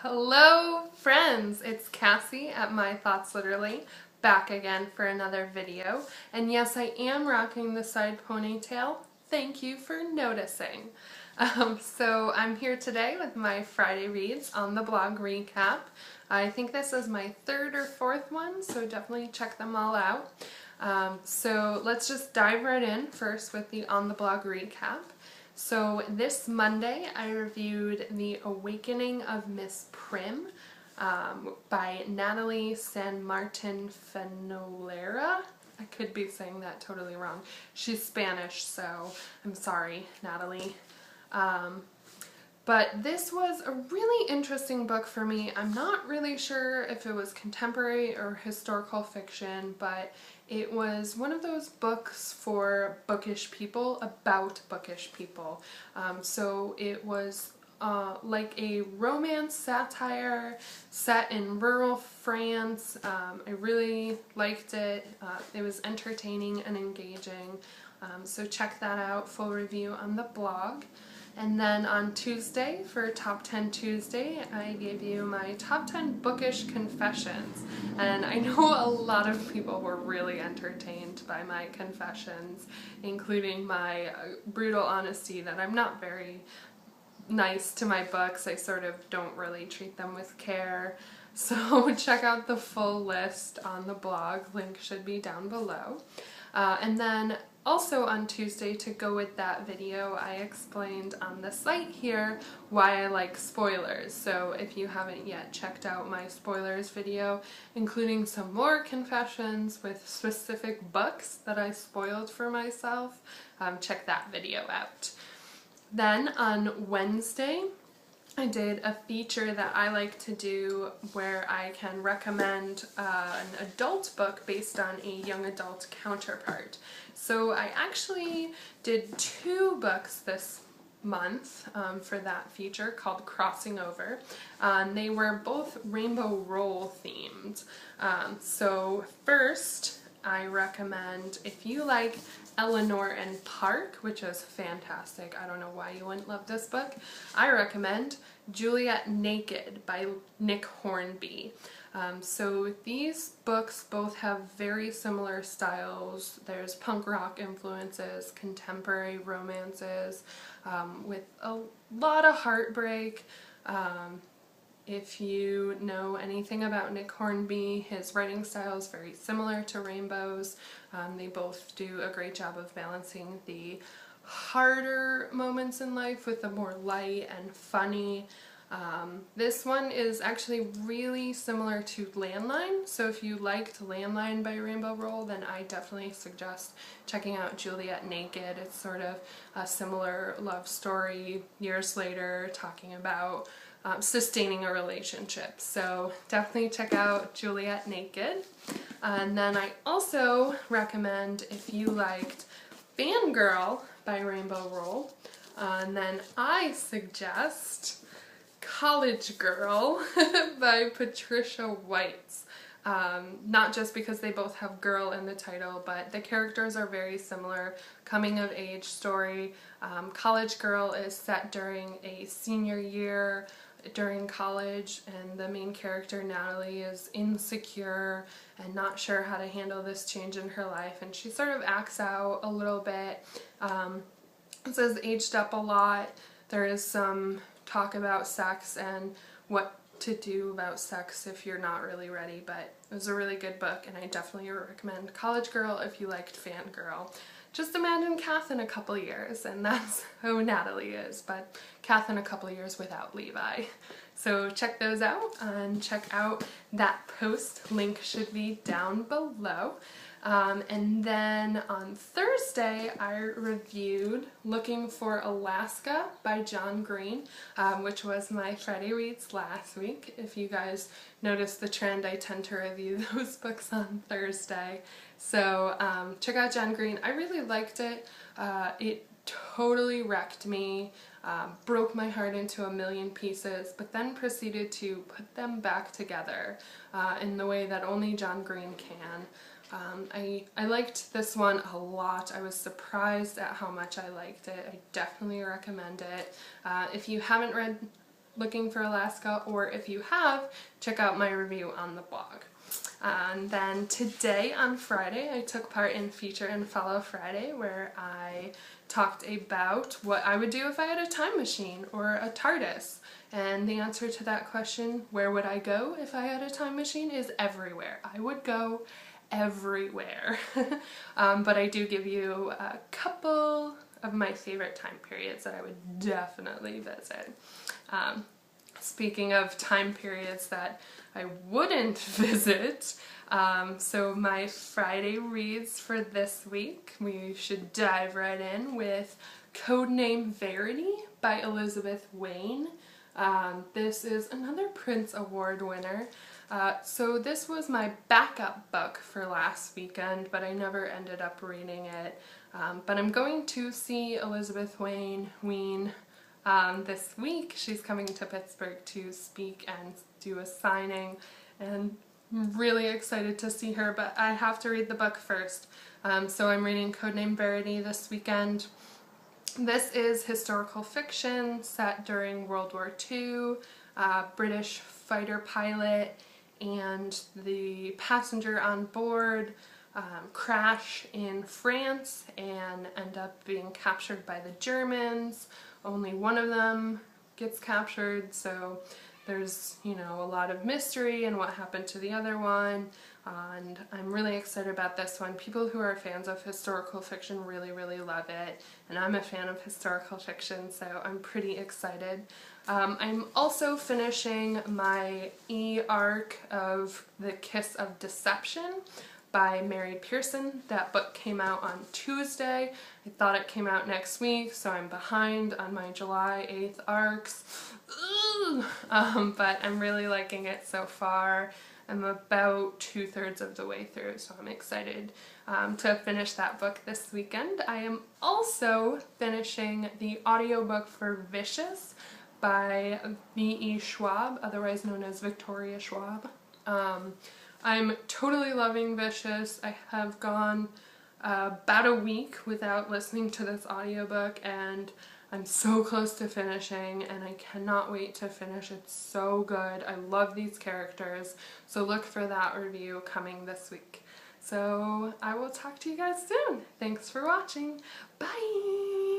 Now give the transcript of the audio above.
Hello friends, it's Cassie at My Thoughts Literally, back again for another video. And yes, I am rocking the side ponytail. Thank you for noticing. So I'm here today with my Friday reads on the blog recap. I think this is my third or fourth one, so definitely check them all out. So let's just dive right in first with the on the blog recap. So this Monday I reviewed The Awakening of Miss Prim by Natalie San Martin Fenolera. I could be saying that totally wrong. She's Spanish, so I'm sorry, Natalie. But this was a really interesting book for me. I'm not really sure if it was contemporary or historical fiction, but it was one of those books for bookish people, about bookish people. So it was like a romance satire set in rural France. I really liked it. It was entertaining and engaging. So check that out, full review on the blog. And then on Tuesday, for Top 10 Tuesday, I gave you my Top 10 Bookish Confessions. And I know a lot of people were really entertained by my confessions, including my brutal honesty that I'm not very nice to my books. I sort of don't really treat them with care. So check out the full list on the blog. Link should be down below. And then also on Tuesday, to go with that video, I explained on the site here why I like spoilers. So if you haven't yet checked out my spoilers video, including some more confessions with specific books that I spoiled for myself, check that video out. Then on Wednesday, I did a feature that I like to do where I can recommend an adult book based on a young adult counterpart. So I actually did two books this month for that feature called Crossing Over. They were both Rainbow Roll themed. So first, I recommend, if you like Eleanor and Park, which is fantastic, I don't know why you wouldn't love this book, I recommend Juliet Naked by Nick Hornby. So these books both have very similar styles. There's punk rock influences, contemporary romances, with a lot of heartbreak. If you know anything about Nick Hornby, his writing style is very similar to Rainbow's. They both do a great job of balancing the harder moments in life with the more light and funny. This one is actually really similar to Landline, so if you liked Landline by Rainbow Roll, then I definitely suggest checking out Juliet Naked. It's sort of a similar love story years later, talking about sustaining a relationship. So definitely check out Juliet Naked. And then I also recommend, if you liked Fangirl by Rainbow Roll, and then I suggest College Girl by Patricia White. Not just because they both have girl in the title, but the characters are very similar. Coming of age story. College Girl is set during a senior year during college, and the main character, Natalie, is insecure and not sure how to handle this change in her life, and she sort of acts out a little bit. It says aged up a lot. There is some talk about sex and what to do about sex if you're not really ready, but it was a really good book, and I definitely recommend College Girl if you liked Fangirl. Just imagine Kath in a couple years, and that's who Natalie is, but Kath in a couple years without Levi. So check those out, and check out that post. Link should be down below. And then on Thursday, I reviewed Looking for Alaska by John Green, which was my Friday reads last week. If you guys notice the trend, I tend to review those books on Thursday. So check out John Green. I really liked it. It totally wrecked me, broke my heart into a million pieces, but then proceeded to put them back together in the way that only John Green can. I liked this one a lot. I was surprised at how much I liked it. I definitely recommend it. If you haven't read looking for Alaska, or if you have, check out my review on the blog. And then today on Friday, I took part in Feature and Follow Friday, where I talked about what I would do if I had a time machine or a TARDIS. And the answer to that question, where would I go if I had a time machine, is everywhere. I would go everywhere. But I do give you a couple of my favorite time periods that I would definitely visit. Speaking of time periods that I wouldn't visit, so my Friday reads for this week, we should dive right in with Codename Verity by Elizabeth Wayne. This is another Printz Award winner. So this was my backup book for last weekend, but I never ended up reading it. But I'm going to see Elizabeth Wayne this week. She's coming to Pittsburgh to speak and do a signing, and I'm really excited to see her, but I have to read the book first. So I'm reading Codename Verity this weekend. This is historical fiction set during World War II, British fighter pilot and the passenger on board crash in France and end up being captured by the Germans. Only one of them gets captured, so there's, you know, a lot of mystery in what happened to the other one, and I'm really excited about this one. People who are fans of historical fiction really, really love it, and I'm a fan of historical fiction, so I'm pretty excited. I'm also finishing my e-arc of The Kiss of Deception by Mary Pearson. That book came out on Tuesday. I thought it came out next week, so I'm behind on my July 8th arcs. But I'm really liking it so far. I'm about 2/3 of the way through, so I'm excited to finish that book this weekend. I am also finishing the audiobook for Vicious by V.E. Schwab, otherwise known as Victoria Schwab. I'm totally loving Vicious. I have gone about a week without listening to this audiobook, and I'm so close to finishing, and I cannot wait to finish. It's so good. I love these characters, so look for that review coming this week. So I will talk to you guys soon. Thanks for watching. Bye!